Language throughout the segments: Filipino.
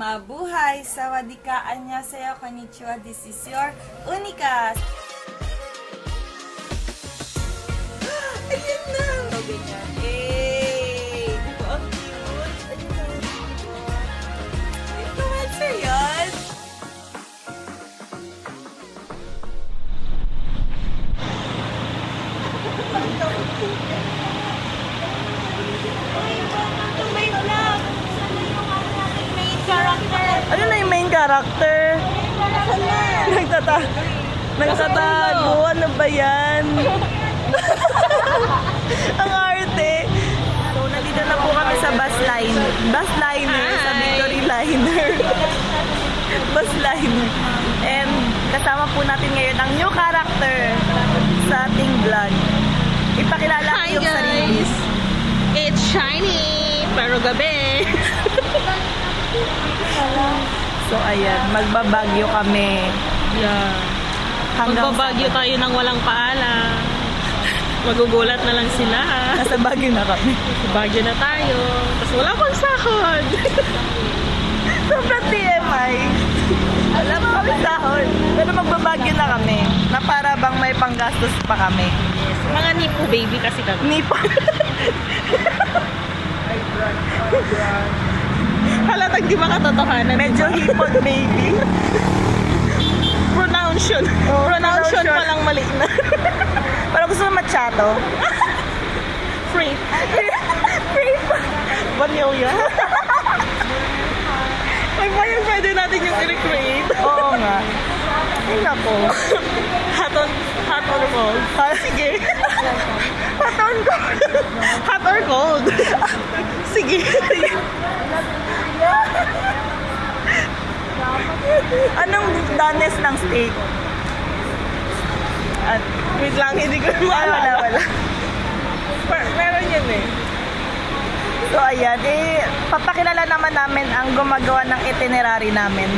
Mabuhay! Sawadika! Annyeonghaseyo! Konnichiwa! This is your Unika! Ayan na! O, ganyan. Hey! Di ba ang cute? Influencer yan! Ano na yung main character? Nagtatago. Ano ba yan? Ang arte. So, nandito na po kami sa bus liner. Bus liner. Sa Victory Liner. Bus liner. And kasama po natin ngayon ang new character sa ating vlog. Ipakilala ko yung sarili. It's shiny, pero gabi. So, ayan. Magbabagyo kami. Yeah. Magbabagyo tayo ng walang paala. Magugulat na lang sila. Nasa Baguio na kami. Bagyo na tayo. Tapos wala pang sahod. Sobrang TMI. Alam mo kami sahod. Pero magbabagyo na kami. Na para bang may panggastos pa kami. Mga nipo baby kasi kami. Nipo. Halatag di makatotohanan. Medyo hipon, baby. Pronunciation. Pronunciation pa lang mali na. Pero gusto mo masyado. Free. Free pa. Banyaw yan. Ay, parang pwede natin yung i-recreate. Oo nga. Ay, nako. Hot or cold? Sige. Hot or cold? Hot or cold? Sige. Anong danes ng steak? At, wait lang, hindi ko maalala. Wala. Meron yun eh. So, ayan. Papakilala naman namin ang gumagawa ng itinerary namin.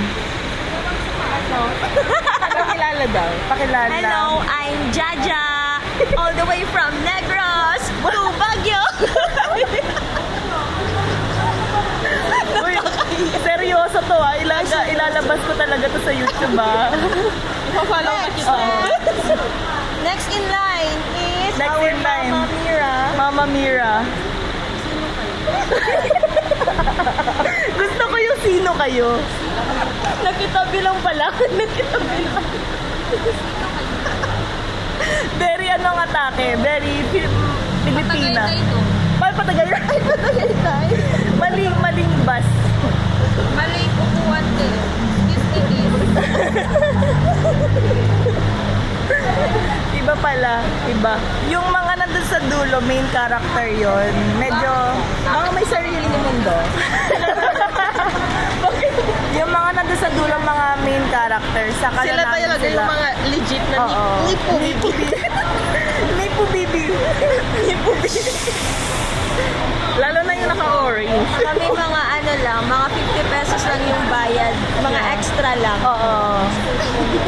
Ano kilala daw? Pakilala. Hello, I'm Jaja, all the way from Negros to Baguio. Uy, seryoso to ha. Ilalabas ko talaga to sa YouTube ha. Follow na kita. Next in line is Next our in line. Mama Mira. Mama Mira. Gusto ko yung sino kayo. Nakitabi lang pala. Nakitabi lang. Very anong atake. Very Pilipina. Patagaytay. Patagaytay. Maling bus. Mali upuan din. Iba pala. Iba. Yung mga nandun sa dulo, main character yon. Medyo Mga may sariling mundo. yung mga nandun sa dulo, mga main character. Sa Sila namin talaga yung mga legit na Oo. nipo. Nipo bibi. Nipo bibi. Lalo na yung naka-orange. Kami mga ano lang, mga 50 pesos lang yung bayad. Mga extra lang. Oo.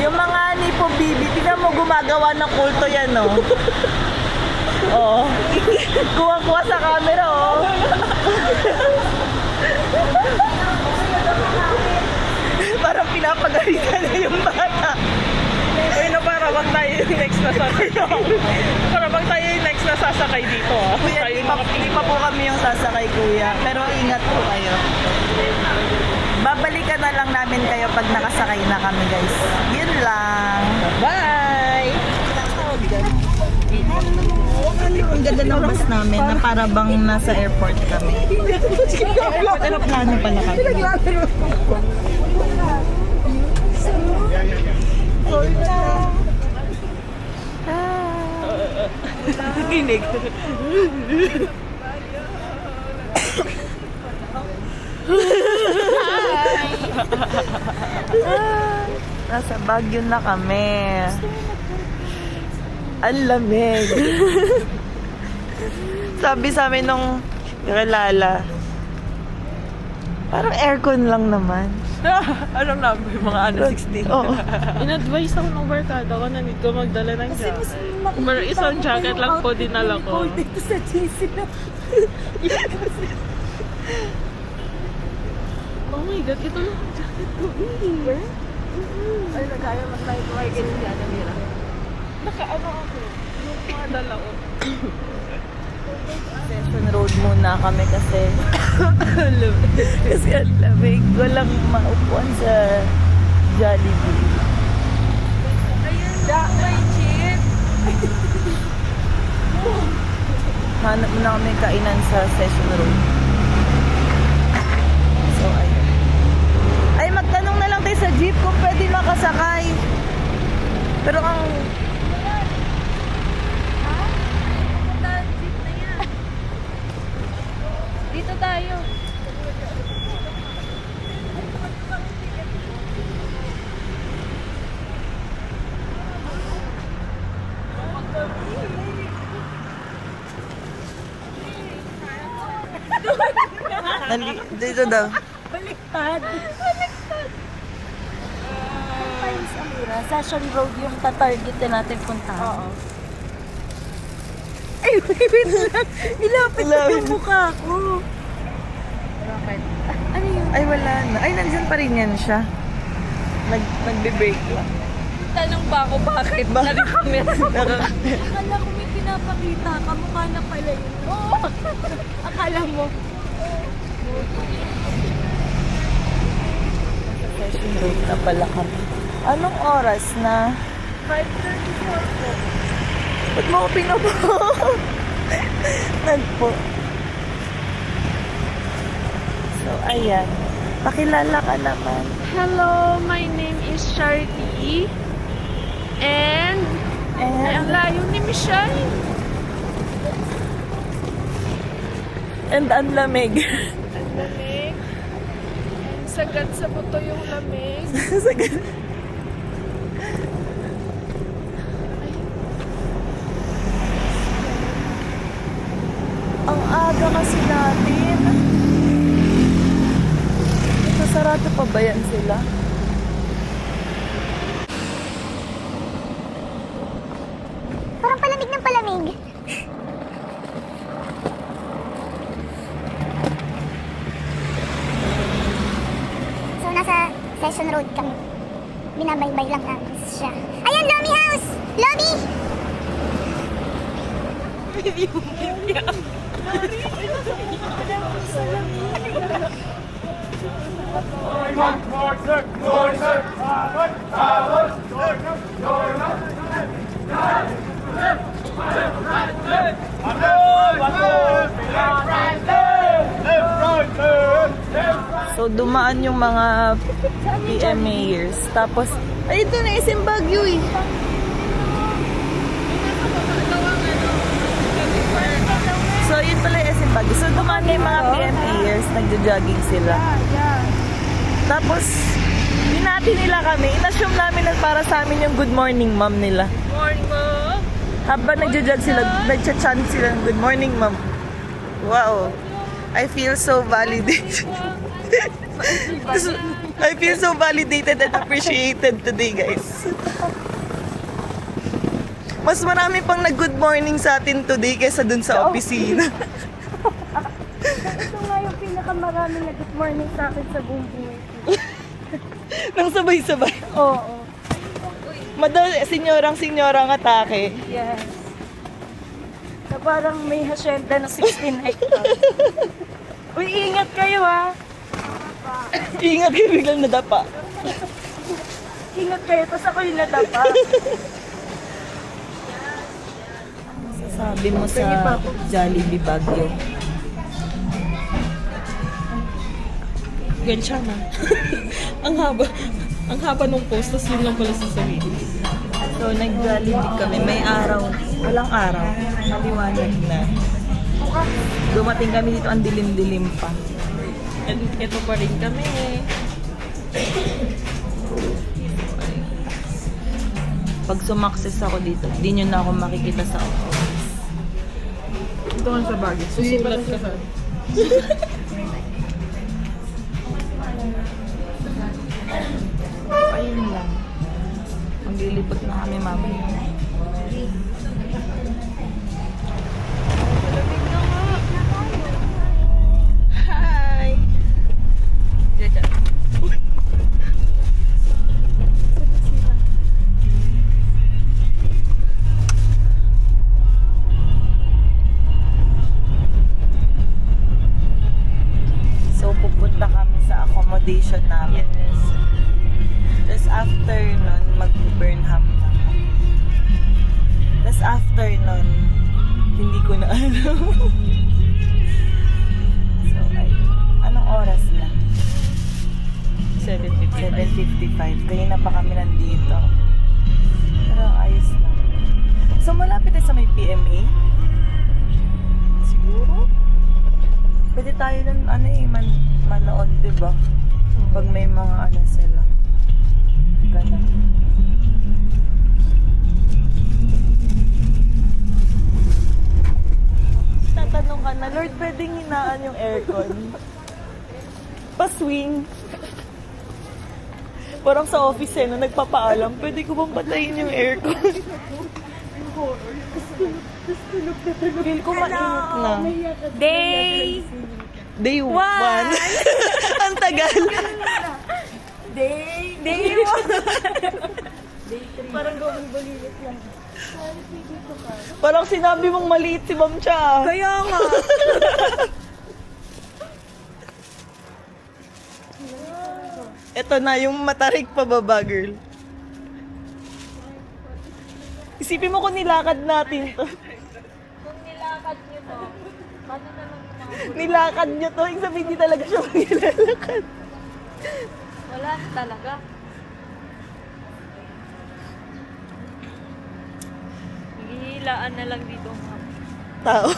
Yung mga nipo bibi, tingnan mo gumagawa ng kulto yan, no? Oo. Kuha-kuha sa camera, oh. Parang pinapagalitan na yung bata. Uy, na para bang tayo yung next na sasakay. Para bang tayo yung next na sasakay dito, ah. Kuya, Tayo hindi pa po kami yung sasakay, kuya. Pero ingat po kayo. Babalikan na lang namin kayo pag nakasakay na kami, guys. Yun lang. Bye! Ang ganda ng bus namin na para bang nasa airport kami. Aeroplano pala kami. Kinig. Nasa Baguio na kami. Ang lamig. Sabi sa amin nung kilala, parang aircon lang naman. Anong number? Mga ano, 16? Oo. In-advise ako ng barkada ko na need ko magdala ng jacket. Pero isang jacket lang po dinala ko. Dito sa GC na. Oh my God, ito lang. Jacket ko. Ay, nagkaya mas tayo kumain kayo si Ana Mira. Naka-ano ako. Yung mga dalao. Session road muna kami kasi kasi ang lamig. Walang maupuan sa Jollibee. Jack, my chip. Hanap muna kami kainan sa Session Road. So, ayun. Ay, magtanong na lang tayo sa jeep kung pwede makasakay. Pero ang... Jeep na yan. Dito tayo. Dito daw. Baliktad. Sometimes, Amira, Session Road yung tatarget na natin puntahan. Oo. Ay, wait lang. Ilapit na yung mukha ko. Bakit? Ano yun? Ay, wala na. Ay, nandyan pa rin yan siya. Nagbe-break lang. Tanong ba ako bakit? Nakakamera. Nakaka- Akala ko may pinapakita ka. Mukha na pala yun. Oo. Akala mo. Session Road na pala kami. Anong oras na? 5:34 po. Ba't mo ako pinupo? Nagpo. So, ayan. Pakilala ka naman. Hello, my name is Shardy. And ay, ang layo ni Michelle. And ang lamig. Ang lamig. Ang sagad sa buto yung lamig. Ang aga kasi natin. Sarado pa ba yan sila? Parang palamig ng palamig. So, nasa Session Road kami. Binabaybay lang namin siya. Ayun, Lobby House! Lobby! So, dumaan yung mga PMAers. Tapos, ay, ito na SM Baguio eh. So, yun pala yung SM Baguio. So, dumaan na yung mga PMAers. Nagja-jogging sila. Tapos, binati nila kami. Inassume namin na para sa amin yung good morning ma'am nila. Morning mo. Habang nagja-jog sila, nagcha-chant sila ng good morning ma'am. Wow. I feel so validated. I feel so validated and appreciated today, guys. Mas marami pang nag-good morning sa atin today kaysa dun sa opisina. Ito nga yung pinakamaraming na good morning sa akin sa buong buhay ko. Nang sabay-sabay. Oo. Madali, senyorang atake. Yes. So parang may hasyenda na 69 Uy, ingat kayo ha. Ingat kayo, biglang nadapa. Ingat kayo, tapos ako yung nadapa. Sabi mo sa Jollibee Baguio. Gansya na. ang haba nung post, tapos yun lang pala sasabihin. So, nag-Jollibee kami. May araw. Walang araw. Maliwanag na. Dumating kami dito, ang dilim-dilim pa. And ito pa rin kami. Pag sumakses ako dito, di nyo na ako makikita sa office. Ito nga sa bagay. Susulat ka sa... Ayun lang. Maglilipot na kami mamaya. Hi! Diyan. accommodation namin. Yes. Tapos after nun, mag-Burnham na. Tapos after nun, hindi ko na alam. So, ay, anong oras na? 7:55. Kanina pa kami nandito. Pero ayos lang. So, malapit tayo sa may PMA? Siguro? Pwede tayo nun, manood, diba? Pag may mga sila. Ganun. Tatanong ka na, Lord, pwedeng hinaan yung aircon? Pa-swing. Parang sa office na nagpapaalam, pwede ko bang patayin yung aircon? Feel ko mainit na. Day 1. Ang tagal. Day 1. Parang gawin balilit lang. Parang sinabi mong maliit si Ma'am Cha. Kaya nga. Ito na yung matarik pababa, girl. Isipin mo kung nilakad natin to. Kung nilakad niyo to, paano na lang naman? Nilakad nyo to. Yung sabihin, hindi talaga siya maglalakad. Wala na talaga. Hihilaan na lang dito, ma'am. Tao.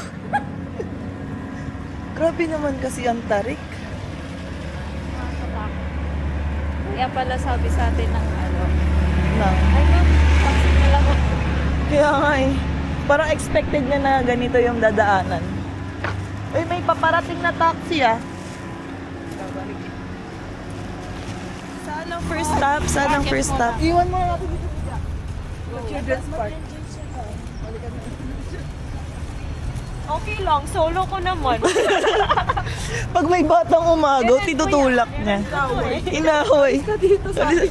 Grabe naman kasi ang tarik. Kaya pala sabi sa atin ng Nang. ay ma'am, taksin na lang ako. Kaya nga eh. Parang expected niya na ganito yung dadaanan. Uy, may paparating na taxi ah. Saan ang first stop? Saan ang first stop? Iwan mo na natin dito. Children's Park. Okay lang, solo ko naman. Pag may batang umagaw, tinutulak niya. Inahoy. Dito sa akin.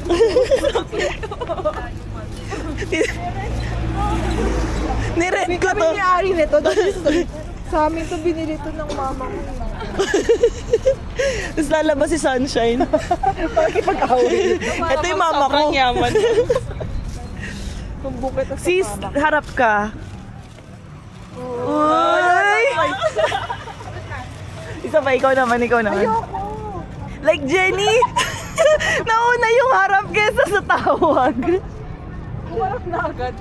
Nirent ko to. May-ari nito. Sa amin to binili to ng mama ko. Tapos lalabas si Sunshine. Pag-away. Ito yung mama ko. Sobrang yaman. Kung bukit sa Sis, mama. harap ka. Uy! Isa pa, ikaw naman. Ayoko. Like Jenny, nauna yung harap kesa sa tawag. Umarap na agad.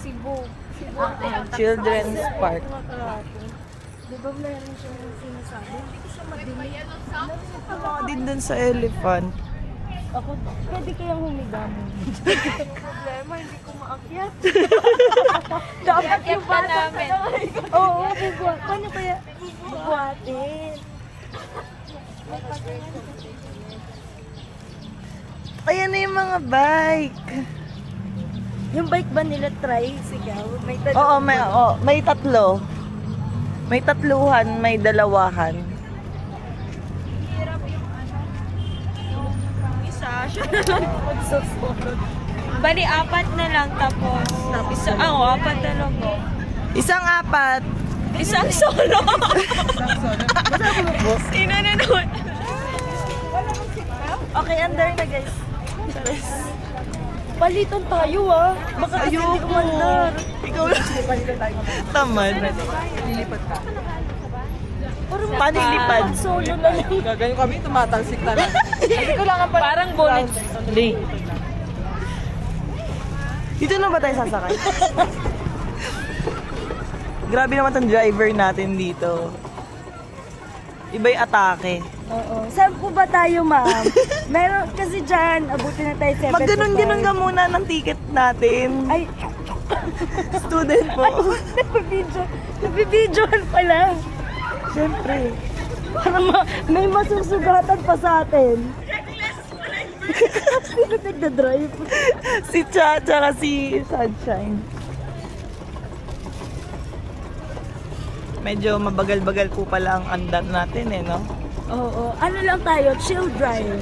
Cebu. Children's Park. Di ba meron siya sinasabi? Hindi ko siya madinig. Mga din dun sa elephant. Ako, pwede kayang humiga mo. Problema, hindi ko maakyat. Dapat yung bata namin. Oo, bubuhat. Paano kaya bubuhatin? Ayan na yung mga bike. Yung bike ba nila tricycle? May Oo, may tatlo. May tatluhan, may dalawahan. isa, siya na lang magsusunod. Bali, apat na lang tapos. Isa, apat na lang po. Isang apat. Isang solo. Sino na nun? Okay, under na guys. Palitan tayo ah. Baka kasi hindi umandar. Ikaw lang. Tamad. Lilipat ka. Paano ilipad? Solo na lang. Gaganyo kami, tumatalsik na lang. Kasi kailangan pa. Parang bullets. Hindi. Dito na ba tayo sasakay? Grabe naman tong driver natin dito. Iba'y atake. Oo. Saan po ba tayo, ma'am? Meron kasi dyan, abutin na tayo 7 Magganon-ganon ka muna ng ticket natin. Ay, Student po. nagpipidyo. Nagpipidyohan pala. Siyempre. Para may masusugatan pa sa atin. Sino nagda-drive? Si Cha, tsaka si Sunshine. Medyo mabagal-bagal po pala ang andar natin eh, no? Oo. Ano lang tayo? Chill drive.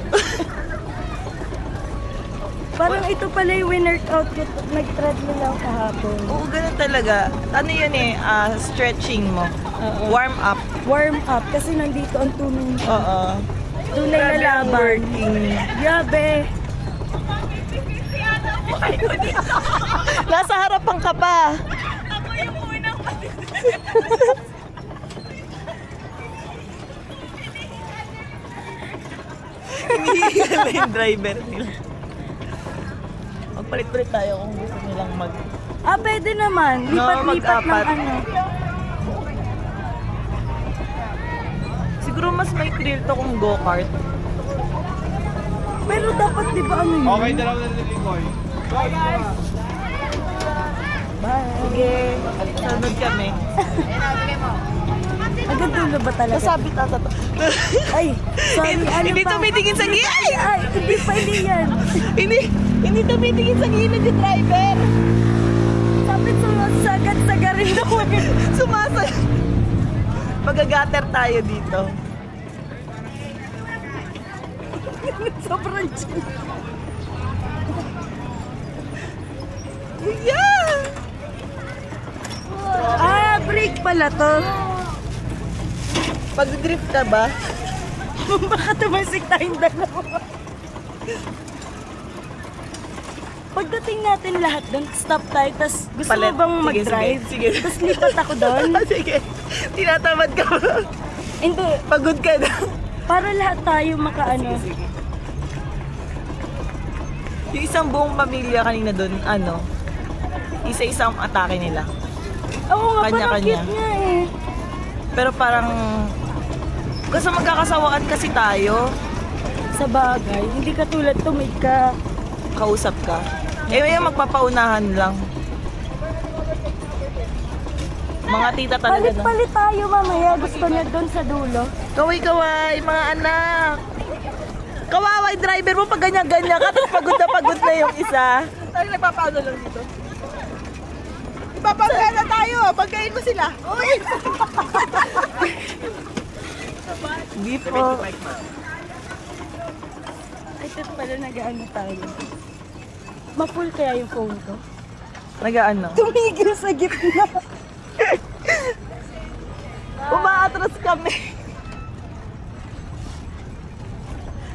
Parang ito pala yung winner-out ko. Nag-treadmill lang kahapon. Oo, ganun talaga. Ano yun eh, stretching mo. Oo. Warm up. Warm up kasi nandito ang tunay. Oo. Tunay na laban. Working. Yabe. Nasa harapan ka pa. Hinihingal na yung driver nila. Magpalit-palit tayo kung gusto nilang mag... Pwede naman. Lipat-lipat ng mag-apat. ano. Siguro mas may thrill to kung go-kart. Pero dapat di ba ano yun? Okay, dalawa na nilikoy. Sige, sunod kami. Agad dulo ba talaga? Nasabit ata to. Ay, sorry. Ano Hindi pa? tumitingin sa gilid! Ay, hindi pwede yan. Hindi tumitingin sa gilid yung driver! Sabi sumasagat-sagarin daw. Sumasag. Magagater tayo dito. Sobrang chill. Yeah! Break pala to. Pag-drift ka ba? Baka tumasik tayong dalawa. Pagdating natin lahat doon, stop tayo, tas gusto Palit. mo bang Sige, mag-drive? sige. Tas lipat ako doon. Sige. Tinatamad ka ba? Hindi, Pagod ka na. para lahat tayo makaano. Sige. Yung isang buong pamilya kanina doon, isa-isang atake nila. Oo nga, parang Kanya-kanya. cute nga eh. Pero parang, kasi magkakasawaan kasi tayo, Sa bagay, hindi ka tulad tumig ka. kausap ka. Eh, may magpapaunahan lang. Mga tita talaga na. Palit-palit tayo mamaya. Gusto niya doon sa dulo. Kaway-kaway, mga anak. Kawaway driver mo pag ganyan-ganyan ka, tapos pagod na yung isa. Tayo nagpapaano lang dito. Ipapagana tayo, pagkain mo sila. Uy! Di po. Ay, ito pala nag-ano tayo. Ma-full kaya yung phone ko? Nag-ano? Tumigil sa gitna. Umaatras kami.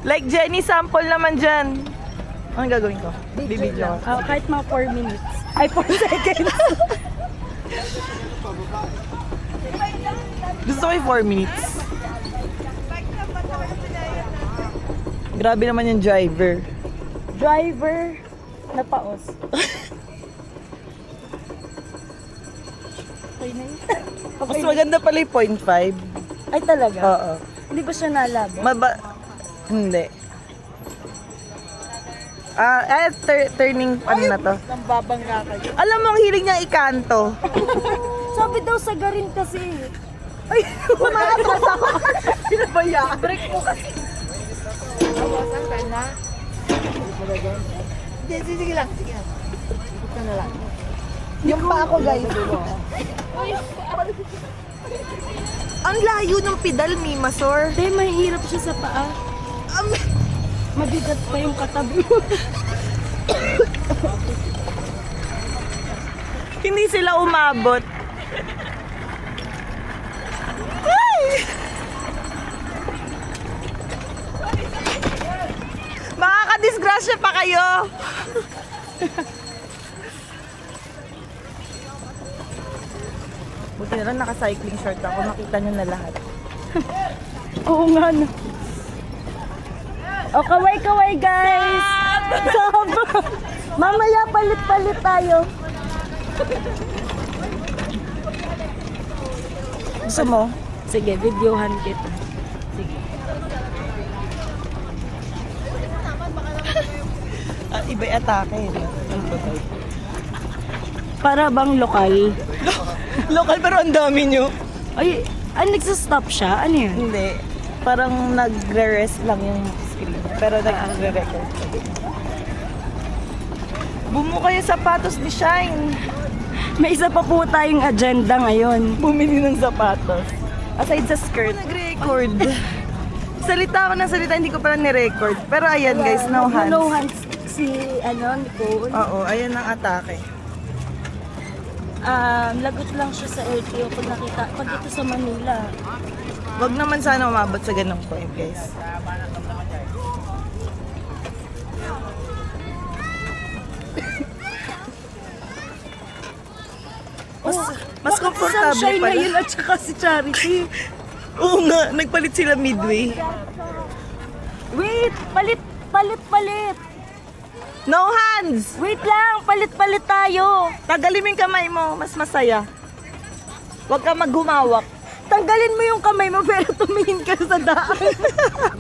Like Jenny, sample naman dyan. Anong gagawin ko? Bibidyo ko. Kahit mga 4 minutes. Ay, 4 seconds. Gusto ko yung 4 minutes. Grabe naman yung driver. Driver na paos. Okay na yun. Mas maganda pala yung 0.5. Ay, talaga? Oo. Hindi ba siya nalabo? Hindi. Turning ano na to. Nambabangga kayo. Alam mo, ang hilig niyang ikanto. Sabi daw sa garin kasi. Ay, Umaatras ako. Sino ba yan? Break mo kasi. Awasan ka na. Sige lang. Ikot ka na lang. Yung pa ako, guys. Ang layo ng pedal, Mimasor. Hindi, mahihirap siya sa paa. Mabigat pa yung katabi mo. Hindi sila umabot. Ay! Makakadisgrasya pa kayo. Buti na lang naka-cycling short ako. Makita nyo na lahat. Oo nga no. O, kaway-kaway guys! Saba! Mamaya palit-palit tayo. Gusto mo? Sige, videohan kita. Iba'y atake. Para bang lokal? Local pero ang dami nyo. Ay, nagsastop siya? Ano yun? Hindi. Parang nagre-rest lang yung screen. Pero nagre-record. Bumuo kayo sapatos ni Shine. May isa pa po tayong agenda ngayon. Bumili ng sapatos. Aside sa skirt. Nag-record. Salita ako ng salita, hindi ko pala ni-record. Pero ayan guys, no hands. No hands. si, Nicole. Oo, ayan ang atake. Lagot lang siya sa LTO pag ito sa Manila. Wag naman sana umabot sa ganong point, guys. Mas komportable Sunshine na pala. yun at saka si Charity. Oo nga, nagpalit sila midway. Wait, palit. No hands! Wait lang, palit tayo. Tagalin mo yung kamay mo, mas masaya. Huwag ka maghumawak. Tanggalin mo yung kamay mo pero tumingin ka sa daan.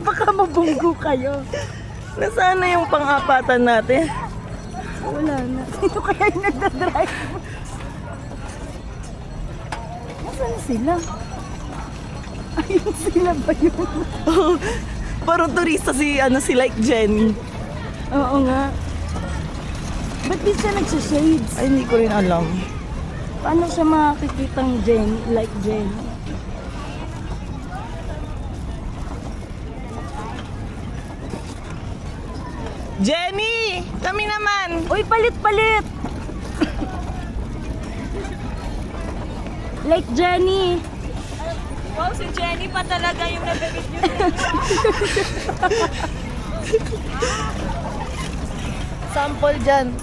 Baka mabunggo kayo. Nasaan na yung pang-apatan natin? Wala na. Sino kaya yung nagdadrive? Nasaan sila? Ayun sila ba yun? Parang turista si like Jenny. Oo nga. Ba't di siya nagsishades? Ay, hindi ko rin alam. Paano siya makakikitang like Jen? Jenny! Kami naman! Uy, palit! Like Jenny. Wow, si Jenny pa talaga yung nabibidyo. Sample dyan.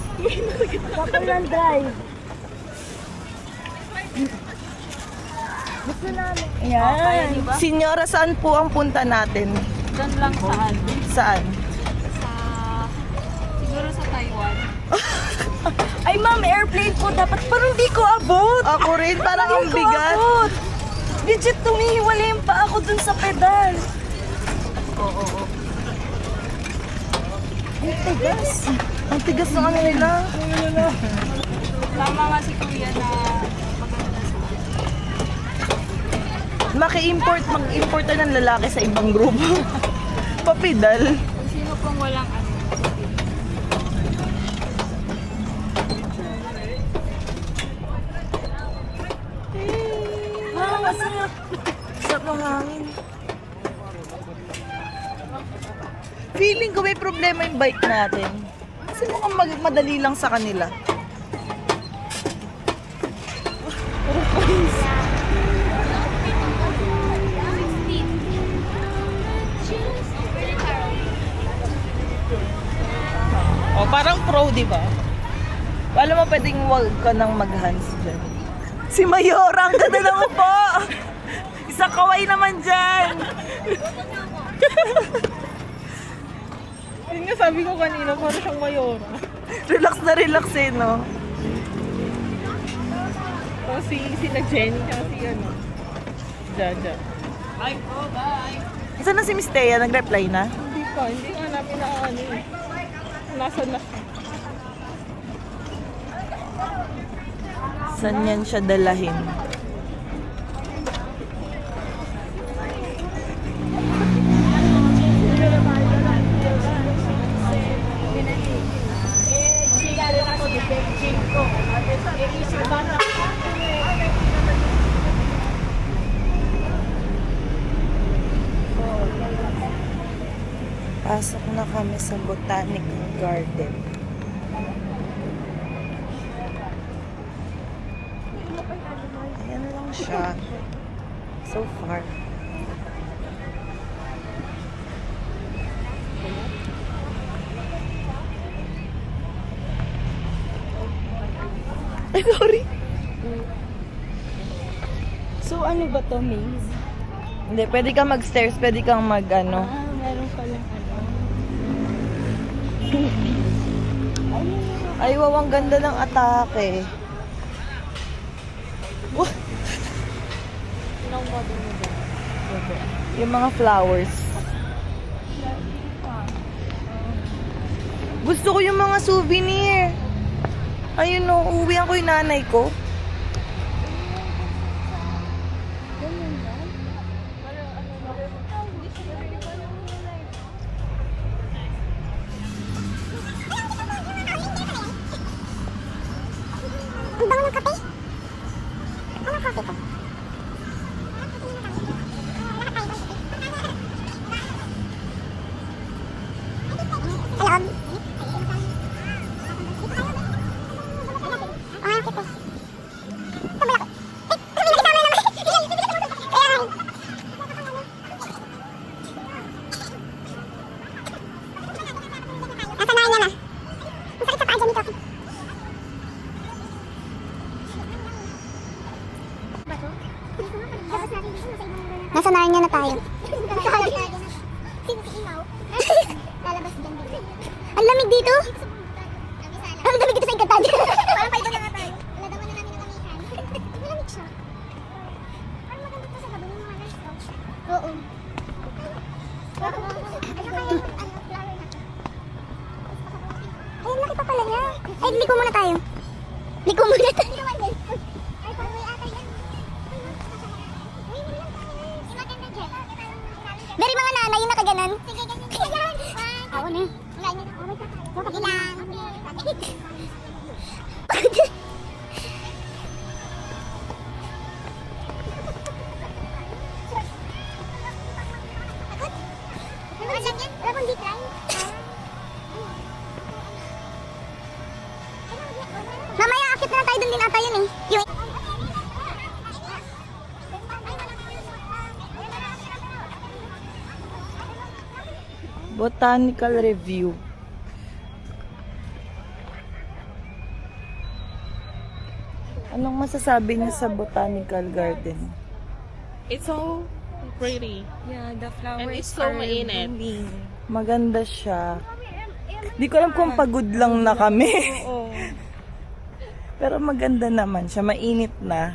Kapal ng drive. Gusto namin. Ayan. Senyora, saan po ang punta natin? Doon lang saan? Saan? Siguro sa Taiwan. Ay ma'am, airplane po dapat. Parang di ko abot. Ako rin, parang ang Hindi ko bigat. abot. Legit, tumihiwala yung pa ako dun sa pedal. Oo. Ay, tigas. Ang tigas ng ano nila. Tama nga si Kuya na maganda sa Mag-import na ng lalaki sa ibang grupo. Papidal. kung sino pong walang ano. Masarap. Sarap ng hangin. Feeling ko may problema yung bike natin. Kasi mukhang madali lang sa kanila. Oh, parang pro, di ba? Alam mo, pwedeng wag ka nang mag-hands dyan. Si Mayora, ang ganda na mo po! Isang kaway naman dyan! Yun nga sabi ko kanina, parang siyang Mayora. Relax na relax eh, no? Tapos sila Jenny, tsaka si Jaja. Bye po, bye! Saan na si Miss Thea? Nag-reply na? Hindi nga namin na eh. Nasaan na siya? Saan yan siya dalahin? Pasok na kami sa Botanical Garden. Ayan lang siya. So far. Ay, sorry. So ano ba to, Maze? Hindi, pwede kang mag-stairs, pwede kang mag-ano. Meron palang Ay, wow, ang ganda ng atake. Wah! Yung mga flowers. Gusto ko yung mga souvenir. Ayun o, uuwihan ko yung nanay ko. Ang bango ng kape. Ano kape to? Alam. Nasa Narnia na tayo. Lalabas dyan dito. Ang lamig dito. Ang lamig dito sa Ikatan. Parang pa ito na nga tayo. Ladawan na namin ang lamihan. Malamig siya. Parang maganda pa sa gabi yung mga nurse. Oo. Ay, laki pa pala niya. Ay, liko muna tayo. Liko muna tayo. Ay, parang may ata yan. Dari mga nanay yung nakaganan. Sige, ganyan. Ako na. Ilang. Mamaya akit na tayo dun din ata yun eh. Yung... Botanical review. Anong masasabi niyo sa botanical garden? It's so pretty. Yeah, the flowers And it's so mainit. Maganda siya. Di ko alam kung pagod lang na kami. Oo. Pero maganda naman siya. Mainit na.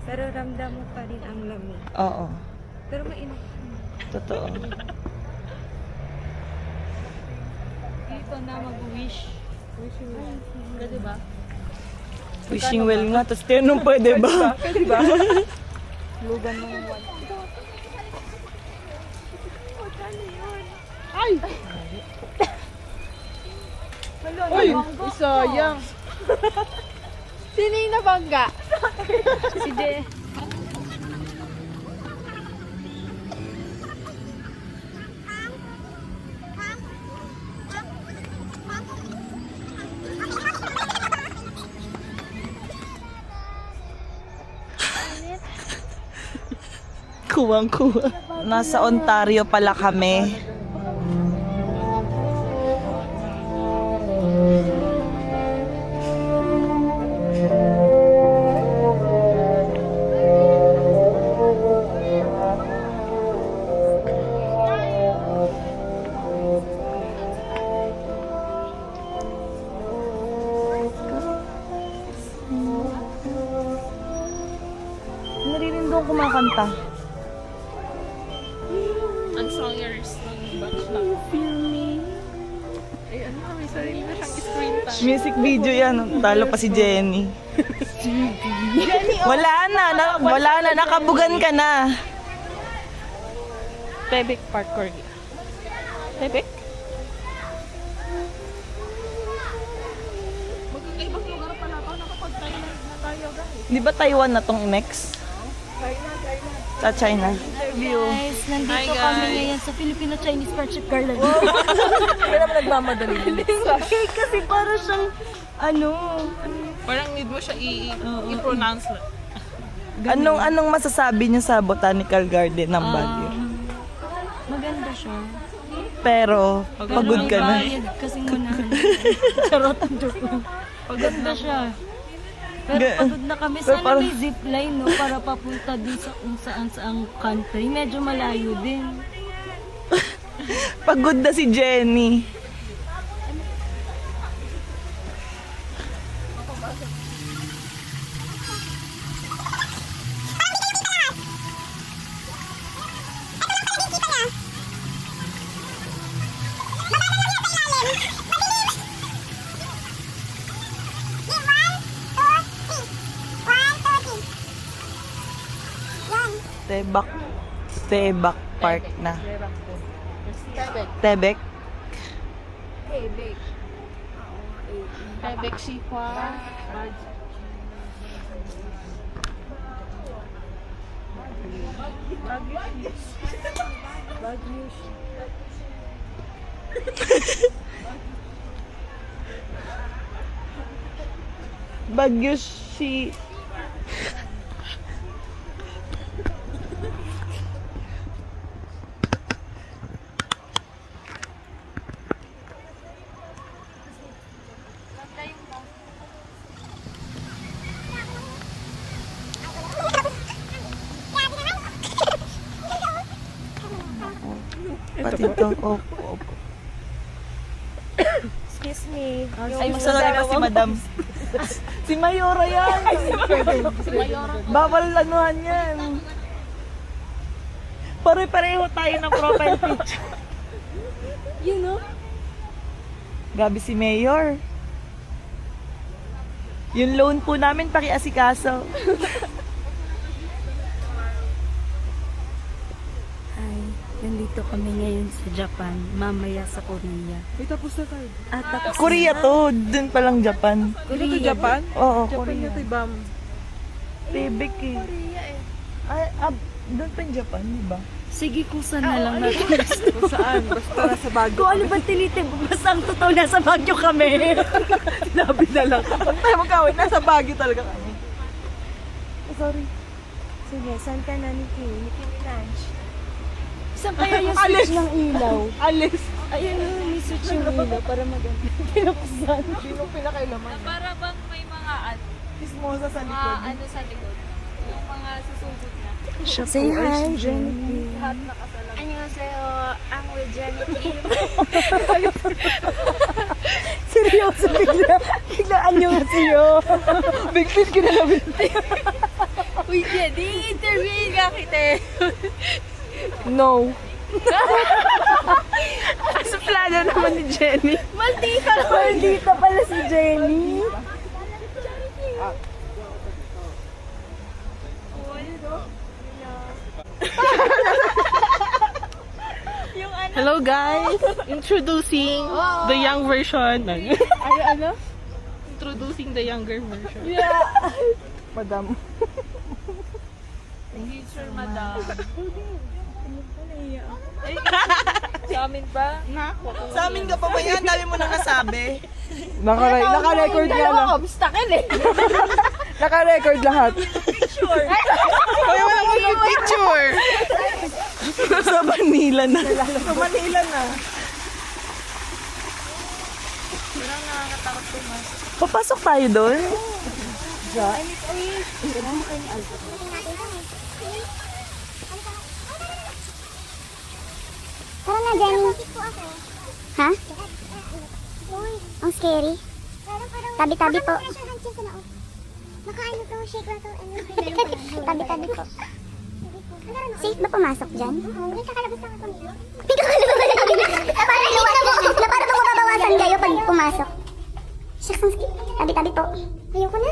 Pero ramdam mo pa rin ang lamig. Oo. Pero mainit. Totoo. Dito na mag-wish. Diba? Wishing well nga. Tapos tinanong pwede ba? Pwede ba? Lugan mo yung one. Uy, sayang. Sino yung nabangga? Si Je. Kuwang-kuwa. Nasa Ontario pala kami. Narinig doon kumakanta. Ang songers ng batch na. Eh, ano, may sarili na siyang screen time. Music video yan. Talo pa si Jenny. Wala na. Nakabugan ka na. Tebek Park Corgi. Tebek? Magkakaibang lugar pala ako. Nakapag-Thailand na tayo, guys. Di ba Taiwan na tong next? Sa China. Guys, nandito Hi, guys. kami ngayon sa Filipino-Chinese Friendship Garden. Kaya naman nagmamadali. Okay, kasi para siyang, Parang need mo siya i-pronounce lang. Anong masasabi niyo sa botanical garden ng Baguio? maganda siya. Pero, pagod ka na. Bayad kasing unahan. Charot ang joke lang. Maganda siya. Pero pagod na kami. Pero Sana parang- may zipline, no? Para papunta din sa kung saan saang country. Medyo malayo din. Pagod na si Jenny. Tebak Park na. Tebek. Tebek Sikwa. Baguio si... natin to. Opo. Excuse me. Ay, magsasabi pa si Madam. Si Mayora yan. Bawal anuhan yan. Pare-pareho tayo ng profile picture. You know? Gabi si Mayor. Yung loan po namin, pakiasikaso. Ay, nandito kami ngayon sa Japan. Mamaya sa Korea. May tapos na tayo. At tapos Korea to, dun palang Japan. Dito to Japan? Oo, Japan Korea. yun to, Bam. Bebek eh. Korea eh. Ay, dun pa yung Japan, di ba? sige kung saan na lang natin. Kung saan? Basta nasa Baguio. Kung ano ba tinitib, basta ang totoo nasa Baguio kami. Sinabi na lang. Pag tayo magkawin, nasa Baguio talaga kami. Sorry. Sige, saan ka na, Nikki? Nicki Minaj. Saan kaya yung switch ng ilaw? Alis. Ayun yung may switch yung ilaw para maganda. Pinapusaan. Hindi mo pinakailaman. Para bang may mga Kismosa sa likod. ano sa likod. Yung mga susugod na. Say hi, Jenny. 안녕하세요. I'm with Jenny Kim. Seryoso bigla. Biglaan nyo nga sa'yo. Bigpil kinalamin. Uy, di interview ka kita. No. Suplada naman ni Jenny. Maldita pala si Jenny. Hello guys! Introducing the young version. Ano? Introducing the younger version. Madam. Sir, madam. Sa amin pa? Sa amin ka pa ba yan? Dami mo na nasabi. Naka-record nga lang. Obstacle eh. Naka-record lahat. Uy, wala ko yung picture! Sa Manila na. Sa Manila na. Papasok tayo doon? Tara na, Jenny. Ha? Ang scary. Tabi-tabi po. Nakaano to, shake na to. Tabi-tabi po. Safe ba pumasok dyan? Hindi, kakalabas lang ako. Hindi kakalabas lang ako. Na para bang mababawasan kayo pag pumasok. Shucks, ang scary. Tabi-tabi po. Ayoko na.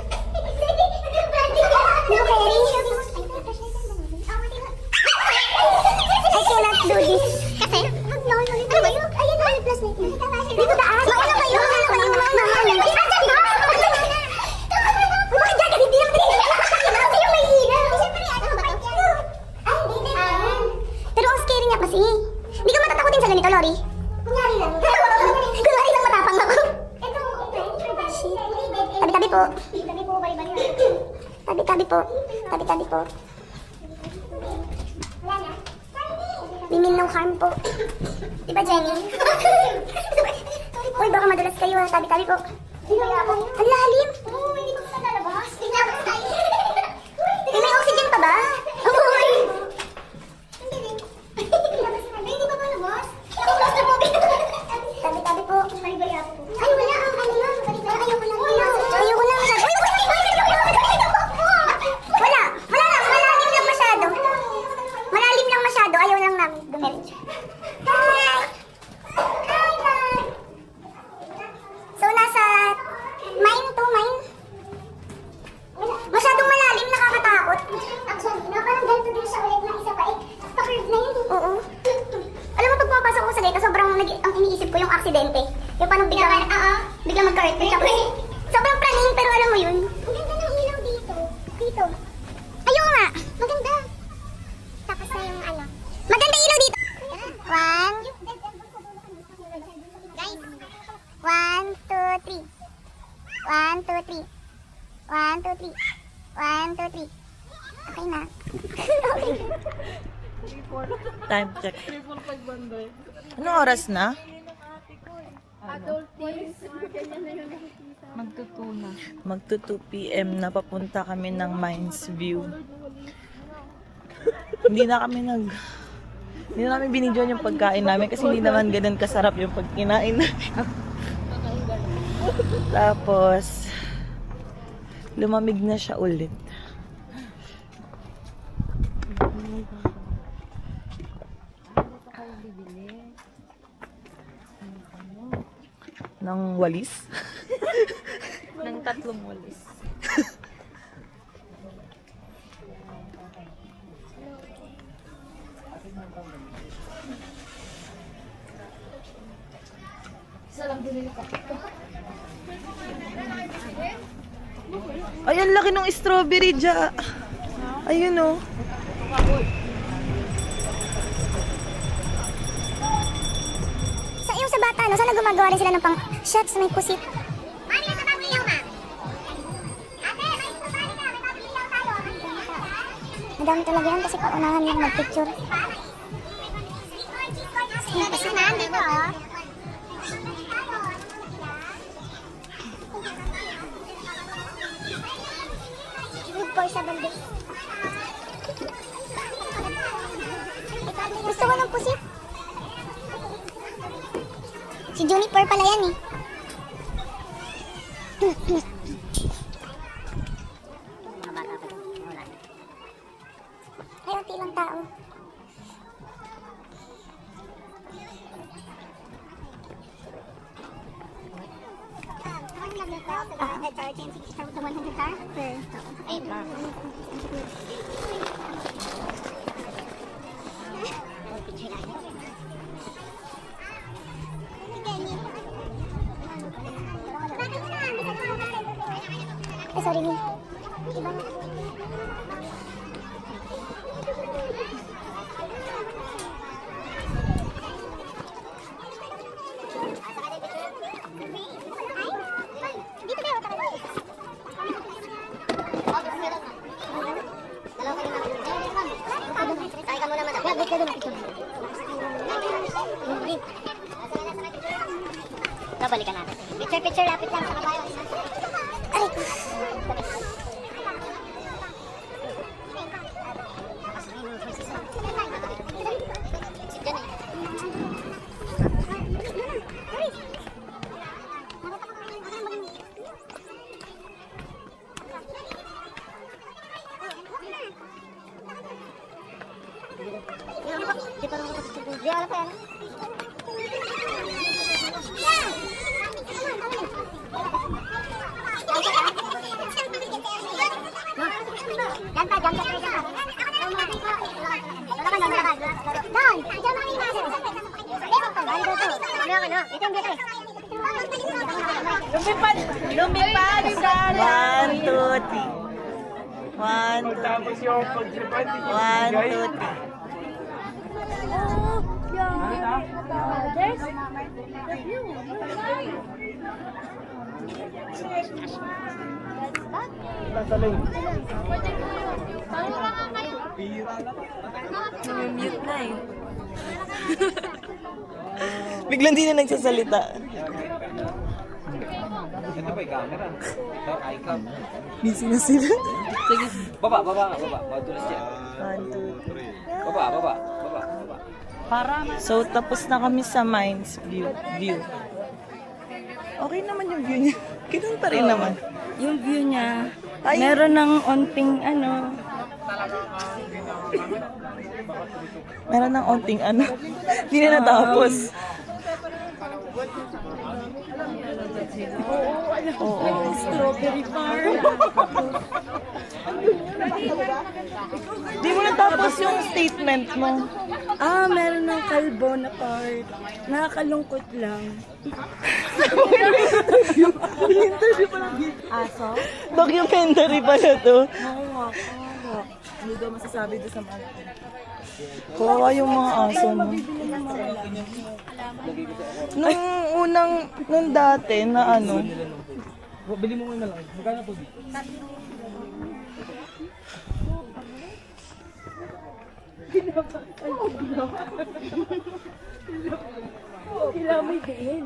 No, Kerry. I cannot do this. Kasi? No. Ano ba yun? Ayan, may plastic na. Dito taas. Mauna kayo. Mauna. Asan na? Bakit dyan? Hindi lang din. Kasi yung may ilaw. Pero ang scary niya kasi. Hindi ka matatakotin sa ganito, Lori. Kunyari lang. Kunyari lang matapang ako. Shit. Tabi-tabi po. Tabi-tabi po. Tabi-tabi po. We mean no harm po. Diba, Jenny? Uy, baka madulas kayo ha. Tabi-tabi po. Ang lalim. Oo, hindi ko sa lalabas. May oxygen pa ba? Uy! Hindi pa palabas? Tabi-tabi po. Ay, wala ang ano yun. Ayoko na. Ayoko na. Wala. Malalim lang masyado. Malalim lang masyado. Ayaw lang namin dumiretso. Hi! So, nasa mine to, mine. Masyadong malalim, nakakatakot. Actually, parang ganito din siya ulit na isa pa eh. Pa-curve na yun eh. Oo. Alam mo, pag pumapasok ko sa dito, sobrang ang iniisip ko yung aksidente. Yung paano biglang mag-curve. Sobrang praning, pero alam mo yun. Ang ganda ng ilaw dito. Dito. Ayaw nga. Maganda. Tapos na yung ano. Maganda ilaw dito. One. Guys. 1, 2, 3. 1, 2, 3. 1, 2, 3. 1, 2, 3. Okay na. Okay. Time check. Anong oras na? Magto 2 p.m. na papunta kami ng Mines View. Hindi na kami Hindi na namin binidyoan yung pagkain namin kasi hindi naman ganun kasarap yung pagkinain namin. Tapos, lumamig na siya ulit. Ng walis? Ng 3 walis. Ay, ang laki ng strawberry dya. Ayun oh. Sa bata, no? Sana gumagawa rin sila ng pang shots may pusit. Mari, nasa babliyaw na. Ate, may pupali na. May babliyaw tayo. Madami talaga yan kasi paunahan yung mag-picture. Kasi na, dito oh. Good boy sa balde. Gusto ko ng pusit. Si Juniper pala yan eh. Ay, unti lang tao. Ay, sorry, Lynn. Iba na. Dito kayo, tayo. Sakay ka muna, madam. Wait ka doon, picture. Balikan natin. Picture, lapit lang sa kabayo. Ay, ko. Lumipad sa 1, 2, 3. 1, 2, 3. 1, 2, 3. Mute na eh. Biglang di na nagsasalita. Ito pa yung camera. Ito, iCam. Busy na sila. Baba. Tulis yan. 1, 2, 3. Baba. So, tapos na kami sa Mines view. Okay naman yung view niya. Ganun pa rin naman. Yung view niya, Ay. meron ng onting ano. Meron ng onting ano. Hindi na natapos. Oo. Strawberry farm. Di mo natapos yung statement mo. Meron ng kalbo na part. Nakakalungkot lang. Aso? Documentary pala to. Oo nga. Ano daw masasabi doon sa mga Kawawa yung mga aso mo. Nung dati na ano. Bili mo muna lang. Magkano po? Kilami din.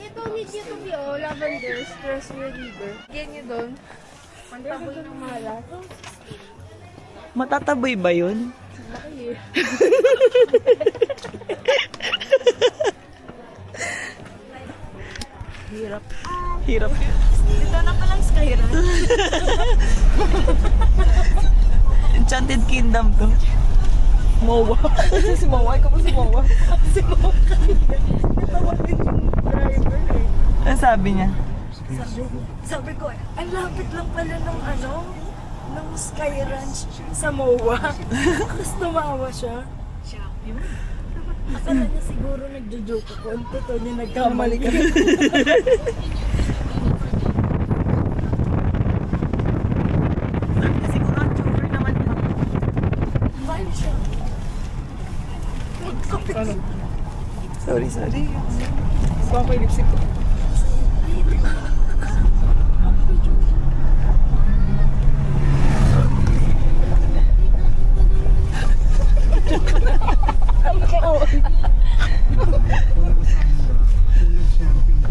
Ito needs you to be lavender stress reliever. Yan nyo doon. Pantabon ng malas. Matataboy ba yun? Hirap. Hirap yun. Dito na palang Skyrim. Enchanted Kingdom to. Mowa. Si Mowa, ikaw po si Mowa. Si Mowa. Natawag din yung driver eh. Ano sabi niya? Sabi ko, ang lapit lang pala ng ng Sky Ranch sa Mowa. Tapos tumawa siya. Akala niya siguro nagjo-joke ako. Ang totoo niya nagkamali ka. Siguro ang joker naman yun. Fine siya. Sorry. Baka ko lipstick ko.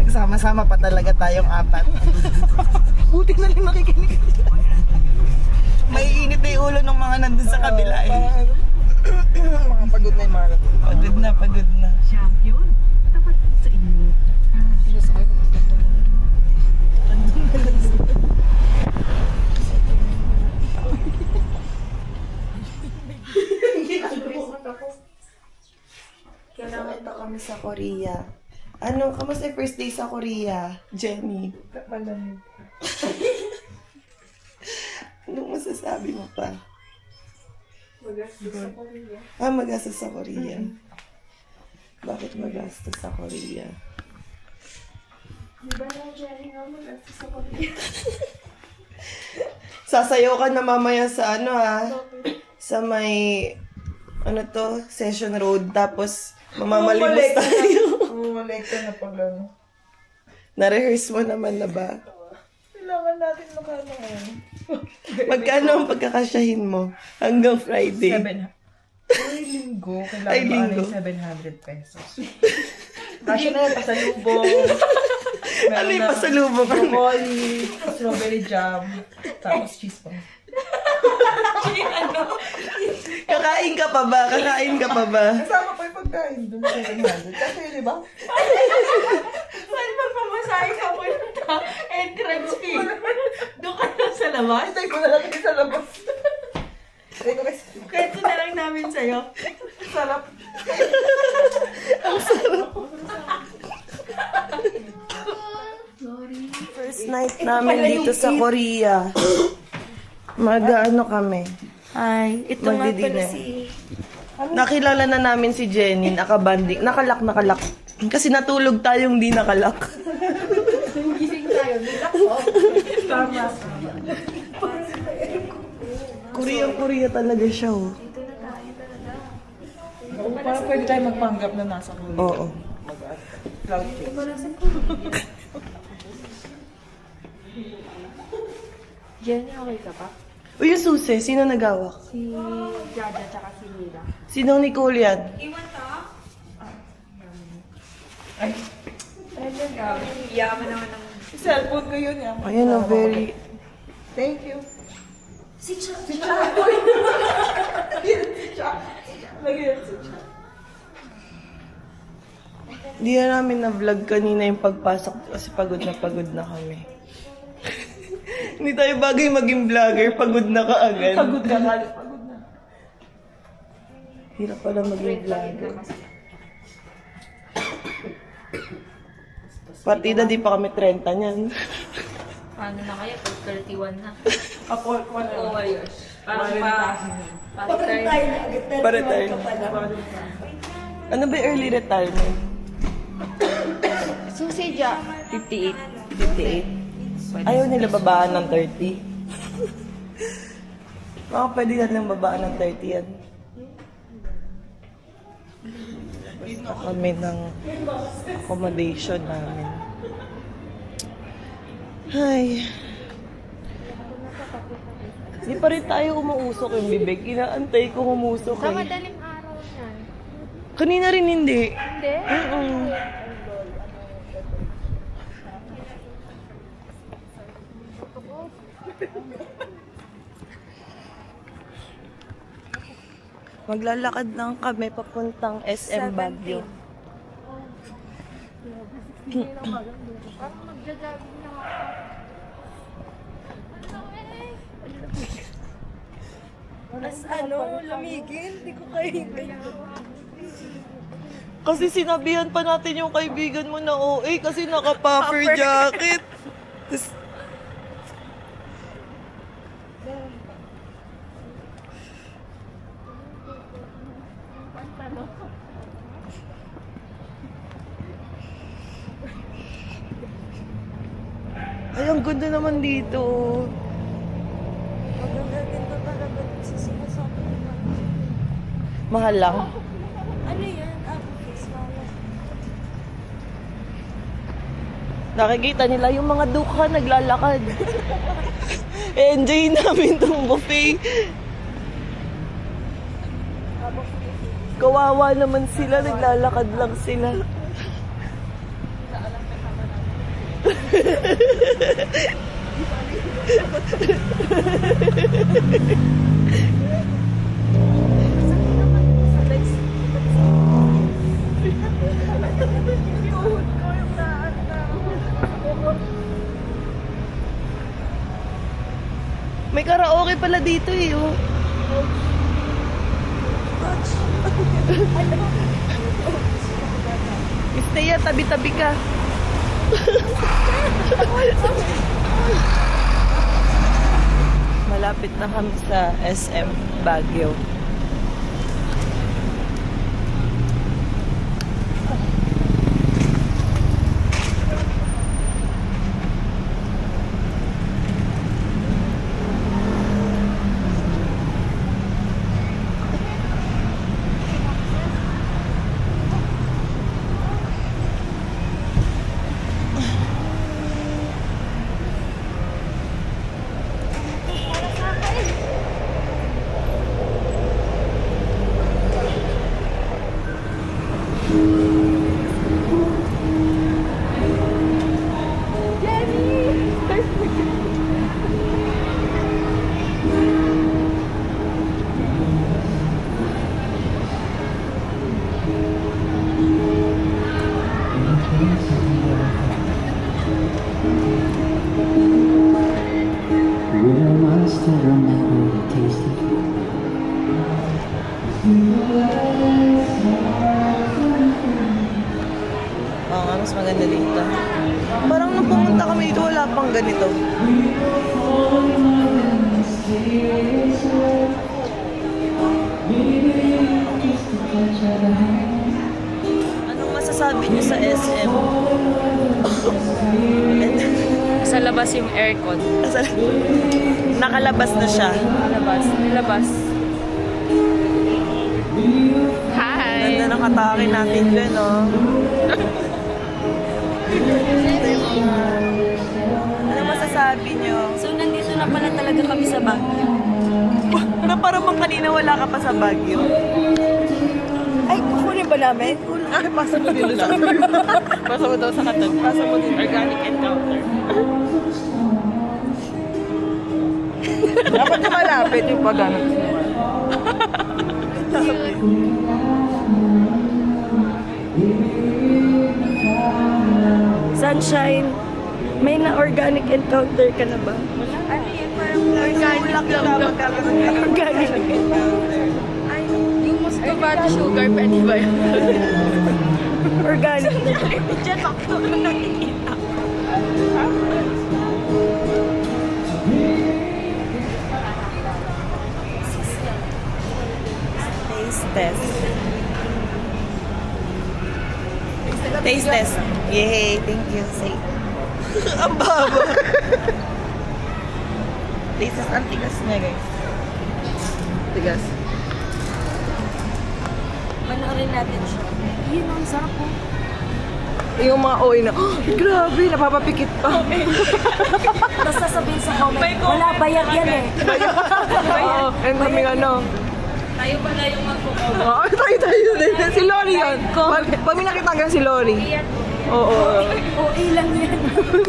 Nagsama-sama pa talaga tayong apat. Buti na lang nakikinig. May init na yung ulo ng mga nandun sa kabila eh. Mga pagod na yung mga Pagod na. Kailangan kami sa Korea. Ano, kamusta yung first day sa Korea, Jenny? Malamig. Anong masasabi mo pa? Magastos sa Korea. Magastos sa Korea. Bakit magastos sa Korea? Di ba lang, Jerry, nga magastos sa Korea? Sasayaw ka na mamaya sa sa may, Session Road, tapos mamamalimos tayo. Umulekta na pag ano. Na-rehearse mo naman na ba? Kailangan natin makano ngayon. Magkano ang pagkakasyahin mo hanggang Friday? Ay, linggo. Kailangan Ay, linggo. ba 700 pesos? Kasi na yung pasalubong. Ano yung pasalubong ka? Broccoli, strawberry jam, tapos cheese ball. Kakain ka pa ba? Kasama pa yung pagkain dun sa 700. Kasi di ba? Saan magpamasahe ka po entrance fee? Doon ka na sa labas? Hintay ko na lang sa labas. Hintay ko kasi. Kwento na lang namin sa'yo. Sarap. First night namin dito sa Korea. Mag-ano kami? Ay, ito nga pala Magdi-dinner. si... Nakilala na namin si Jenny, nakabanding. Nakalak. Kasi natulog tayong di nakalak. Gising tayo. Tama. Korea talaga siya, oh. Parang pwede tayo magpanggap na nasa Korea. Oo. Cloud chase. Jenny, okay ka pa? Uy, yung susi, sino nagawak? Si Jaja tsaka si Mila. Sinong Nicole yan? Yaman naman ng... Cellphone ko yun. Ayun, oh, very... Thank you. Si Cha. Si Chakoy. Lagi yan si Chakoy. Di na namin na-vlog kanina yung pagpasok kasi pagod na kami. Hindi tayo bagay maging vlogger, pagod na kaagad. Pagod ka nga. Pagod na. Hirap pala maging vlogger. Partida, di pa kami 30 niyan. Paano na kaya? 31 na. Ako, wala. Oh my gosh. Parang pa-retire. Pa-retire. Ano ba yung early retirement? Susi Ja. 58. 58? Ayaw nila babaan ng 30? Baka pwede natin babaan ng 30 yan. Basta kami ng accommodation namin. Ay. Di pa rin tayo umuusok yung bibig. Inaantay ko umusok Sa eh. madaling araw yan. Kanina rin hindi. Hindi? Maglalakad lang kami papuntang SM Baguio. Mas lamigin, di ko kayo. Kasi sinabihan pa natin yung kaibigan mo na OA kasi naka-puffer jacket. Ay, ang ganda naman dito. Maganda talaga sa sinasabi nila. Mahal lang. Ano yan? Face wallet. Nakikita nila yung mga dukha naglalakad. Enjoy namin tong buffet. Kawawa naman sila, naglalakad lang sila. May karaoke pala dito eh. Oh. Miss Thea, tabi-tabi ka. Malapit na kami sa SM Baguio. Oo nga, mas maganda dito. Parang nung pumunta kami dito, wala pang ganito. Anong masasabi niyo sa SM? Sa labas yung aircon. Nakalabas na siya. Nilabas. Hi! Ganda ng atake natin dyan, no? Ano masasabi niyo? So, nandito na pala talaga kami sa Baguio. Na parang bang kanina wala ka pa sa Baguio. Ay, kukunin ba namin? Ay, pasa mo din sa Pasa mo daw sa katon. Pasa mo din. Organic encounter. Dapat na malapit yung pag-ano. Sunshine, may na-organic encounter ka na ba? Ano yan? Parang Organic. Yung muscovado sugar, pwede ba yun? Organic. Diyan ako nakikita. Taste test. Taste test. Yay, thank you. Say. Ang baba. Taste test, ang tigas niya, guys. Tigas. Panoorin natin siya. Yun, ang sarap po. Yung mga OA na, oh, grabe, napapapikit pa. Tapos sasabihin sa comment, wala bayad yan eh. Oo, and kami ano. Tayo pala yung magkukuha. Oo, tayo din. Si Lori yun. Pag may nakita ka si Lori. Oo. OA lang yan.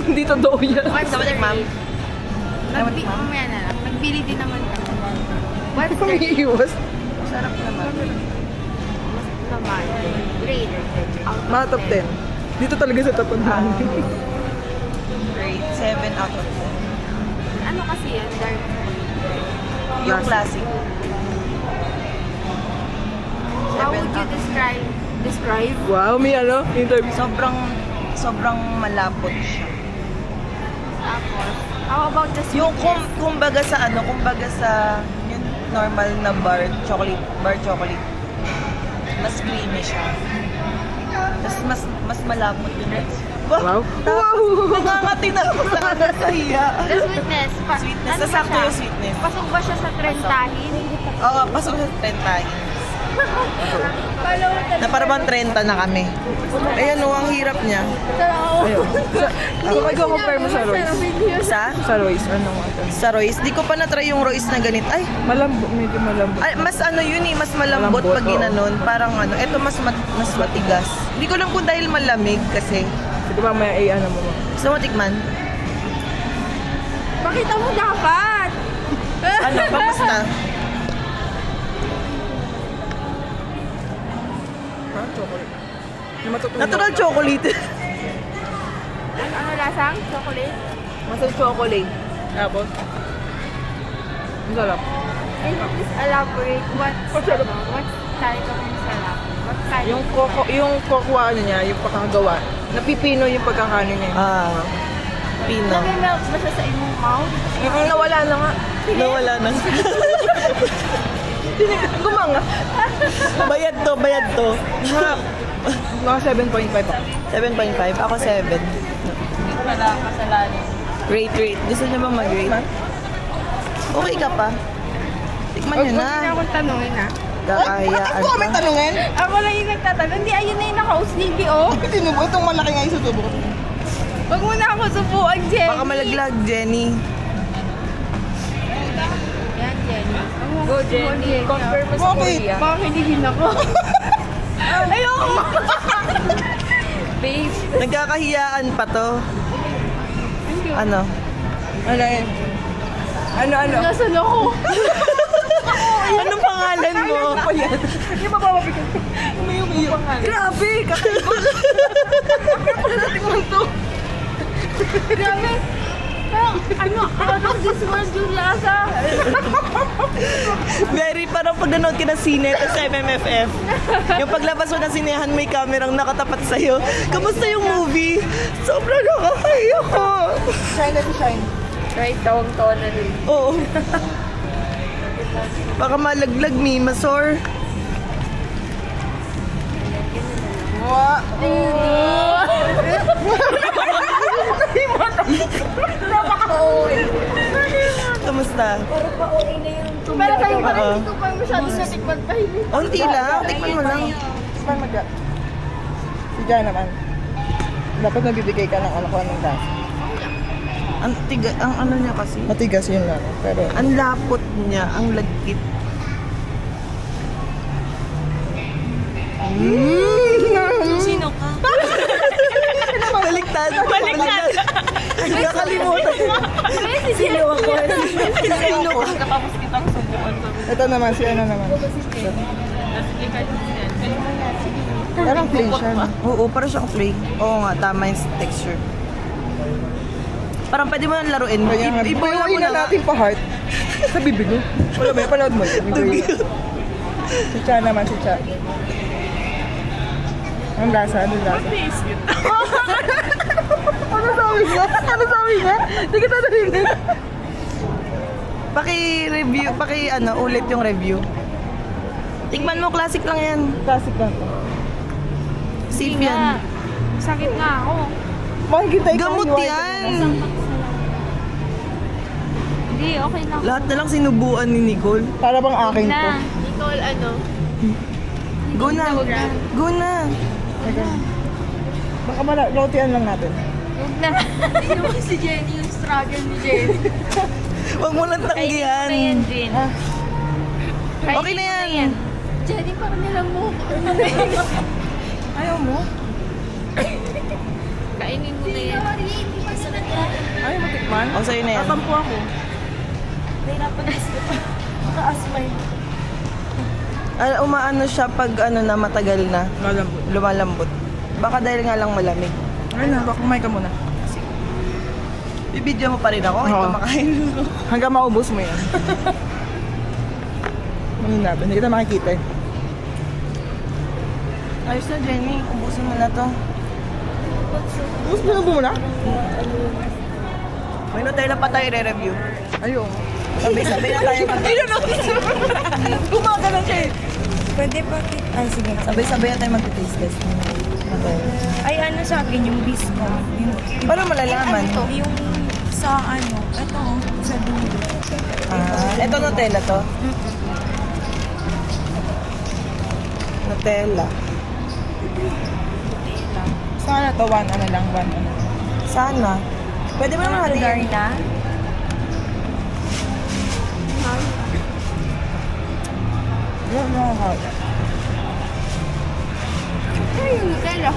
Hindi totoo yan. Sabi ma'am. Mamaya na lang. Nagbili din naman kami. Umiiwas. Masarap naman. Naman. Great. Mga top 10. Dito talaga sa top 1. Great. 7 out of 10. Ano kasi yan? Dark. Yung classic. How would you describe? Wow, may ano? Interview. Sobrang malapot siya. Tapos, how about the Yung sweetness? kumbaga sa yung normal na bar chocolate. Mas creamy siya. Tapos mas malapot yung next. Wow. Nangangati na ako sa hiya. The sweetness. Sweetness. Ano ba Sasakto siya? yung sweetness. Pasok ba siya sa trentahin? Oo, pasok sa 30. Na para bang 30 na kami. Ayan o, ang hirap niya. Ayun. Kung mag-compare mo sa Royce. Sa Royce, ano nga ito? Sa Royce, di ko pa na-try yung Royce na ganit. Ay, Malambot, medyo malambot. mas ano yun eh, mas malambot Malambot, pag ginanon. Parang ano, eto mas matigas. Hindi ko lang kung dahil malamig kasi. Sige mamaya ano mo. Gusto mo tikman? Pakita mo dapat! Ano, kamusta? Ha? Chocolate. Yung matutunan. Natural chocolate. Ano lasang? Chocolate? Masal chocolate. Tapos? Ang sarap. Can you please elaborate what style of sarap? What style? Yung cocoa ano niya, yung pagkakagawa. Napipino yung pagkakano niya. Pino. Nag-melt ba siya sa imong mouth? Nawala na nga. Nawala na. Gumanga. Bayad to. Mga 7.5 ako. 7.5. Ako 7. Wala kasalanan. Rate. Gusto niyo ba mag-rate? Okay ka pa. Tikman niyo na. Huwag akong tanungin ha. Kakahiyaan Ako kami pa. tanungin. Ako lang yung nagtatanong. Hindi, ayun na yung naka-uslibi oh. Tinubo, itong malaki nga yung susubo. Huwag mo na ako subuan, Jenny. Baka malaglag, Jenny. Yan, Jenny. Go, Jenny. Compare mo sa Korea. Baka kinigin ako. Ayoko. Babe. Nagkakahiyaan pa to. Ano? Ano yun? Ano? Nasaan ako? Anong pangalan mo? Hindi ba bababigyan? Umiyo. Grabe! Kakaiba. Grabe. Ano? Out of this world yung lasa. Very parang pag nanood ka ng sine sa MMFF. Yung paglabas mo ng sinehan, may kamerang nakatapat sa'yo. Kamusta yung movie? Sobrang nakakahiya ko. Shine na shine. Right, tawang-tawa na rin. Oo. Baka malaglag, Mimasor. Wow. Kamusta? Pero kayo pa rin, Oo. hindi ko pa masyadong natikman pa. Unti lang. Tikman mo lang. Saan magka? Si Jan naman. Dapat nagbibigay ka ng ano ko anong gas. Ang ano niya kasi. Matigas yun lang. Pero Ang lapot niya, ang lagkit. Sino ka? Baliktad. Nakalimutan. Sino ako? Sino ka? Tapos kitang subukan sa ito naman, si ano naman. Parang plain siya. No? Oo, parang siyang flake. Oo nga, tama yung texture. Parang pwede mo nang laruin. Kaya nga, Iboy mo na na natin pa heart. Sa bibig mo. Wala ba, panood mo. Si Cha naman, si Cha. Ang lasa, ano lasa? Ano sabi niya? Hindi kita narinig. Paki-review, ulit yung review. Tingnan mo, classic lang yan. Classic lang. Safe yan. Sakit nga ako. Makikita ikaw. Gamot yung yan. Hindi, okay lang. Lahat na lang sinubuan ni Nicole. Para bang akin to. Nicole, ano? Go na. Go na. Baka lotian lang natin. Huwag na. Hindi naman si Jenny yung struggle ni Jenny. Huwag mo lang tanggihan. Jen. Okay na yan. Jenny, parang nilang mo. Ayaw mo? Kainin mo na yan. Ayaw mo tikman? O, sa'yo na yan. Tatampo ako. Umaano siya pag ano na matagal na. Malambot. Lumalambot. Baka dahil nga lang malamig. Ayun na, baka kumain ka muna. Bibidyo mo pa rin ako. Oo. Kumakain. Hanggang maubos mo yan. Mahina ba? Hindi kita makikita eh. Ayos na, Jenny. Ubusin mo na to. Ubus mo na muna? May Nutella pa tayo re-review. Ayun. Sabay-sabay na tayo mag- Gumagana siya eh. Pwede ba? Ay, sige. Sabay-sabay na tayo mag-taste test. Ay, ano sa akin, yung bisco. Yung, Paano malalaman? yung sa ano, ito, sa dulo. Ito Nutella to? Nutella. Sana to, one ano lang. Sana. Pwede mo naman Lugar hatiin. na. Yung mga hot. Ay, yung Nutella.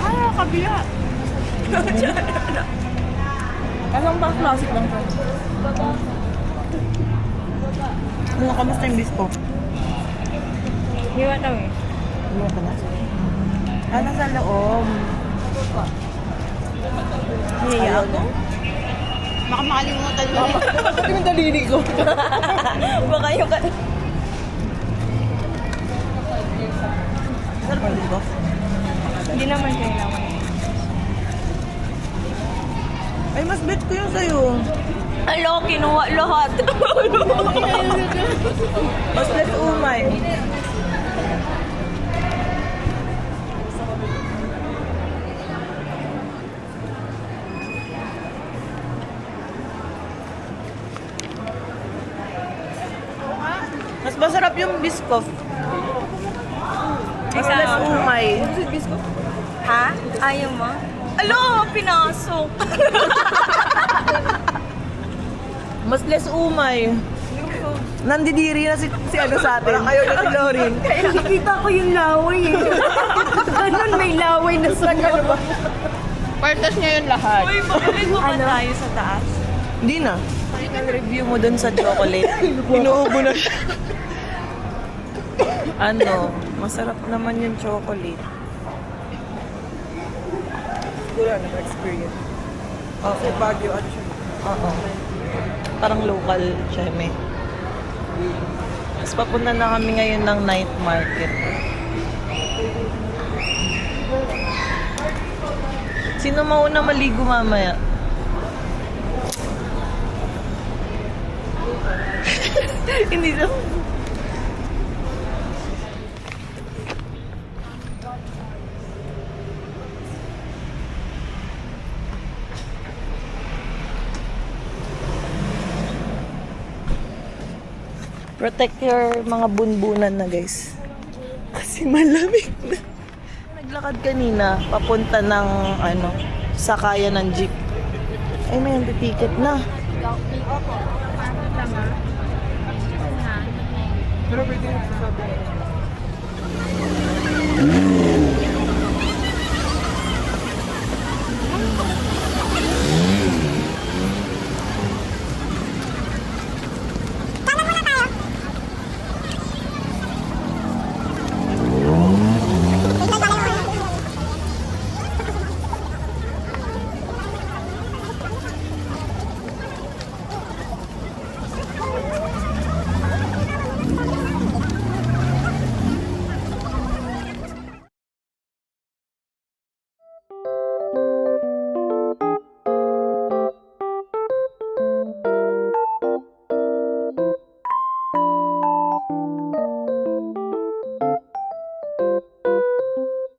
Ah, kabila. Anong pang classic lang to? Ano, kamusta yung bispo? Di ba daw eh? Ano ka na? Nasa loob. Hiya ako? Baka makalimutan mo. Pati yung daliri ko. Baka yung ka... Sarap yung bispo? Hindi naman kailangan. Ay, mas bet ko yung sa'yo. Alo, kinuha lahat. Mas bet umay. Mas masarap yung biscoff. Mas less umay. Ha? Ayaw mo? Alo, pinasok. Mas less umay. Nandidiri na si ano sa atin. Ayaw na si Lorin. Nakikita ko yung laway eh. Ganun, may laway na sa gano'n. Partas niya yun lahat. Uy, babalik mo ba tayo sa taas? Hindi na. Final review mo dun sa chocolate. Inuubo na siya. Ano, masarap naman yung chocolate. Siguro ano, experience. Okay. Baguio at siya. Oo. Parang local siya, may. Tapos papunta na kami ngayon ng night market. Sino mauna maligo mamaya? Hindi na. Protect your mga bunbunan na, guys. Kasi malamig na. Naglakad kanina, papunta ng, ano, sakayan ng jeep. Ay, may ticket na. Pero pwede yung sasabi.